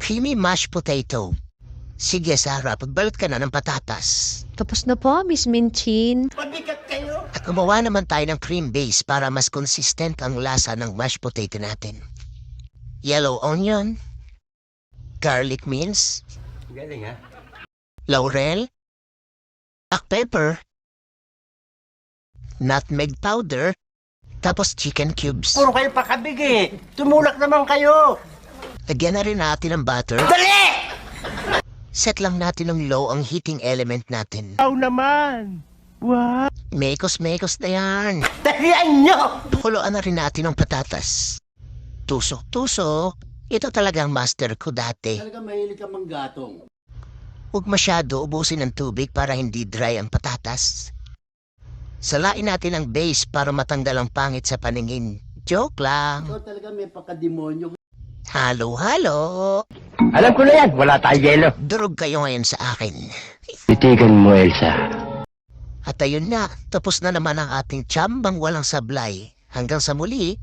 creamy mashed potato. Sige, Sarah, pagbalot ka na ng patatas. Tapos na po, Miss Minchin. At gumawa naman tayo ng cream base para mas consistent ang lasa ng mashed potato natin. Yellow onion, garlic mince, Galing ha? laurel, black pepper, nutmeg powder, tapos chicken cubes. Puro kayo pakabig eh. Tumulak naman kayo. Lagyan na rin natin ng butter. Dali! Set lang natin ng low ang heating element natin. Aw naman. What? Mekos-mekos na yan. Dalian nyo! Pakuluan na rin natin ang patatas. Tusok-tusok. Ito talaga ang master ko dati. Talaga mahilig ka manggatong. Huwag masyado ubusin ng tubig para hindi dry ang patatas. Salain natin ang base para matanggal ang pangit sa paningin. Joke lang. Ikaw talaga may pakademonyo. Halo-halo. Alam ko na yan. Wala tayong yelo. Durog kayo ngayon sa akin. Titigan mo, Elsa. At ayun na, tapos na naman ang ating tsambang walang sablay. Hanggang sa muli.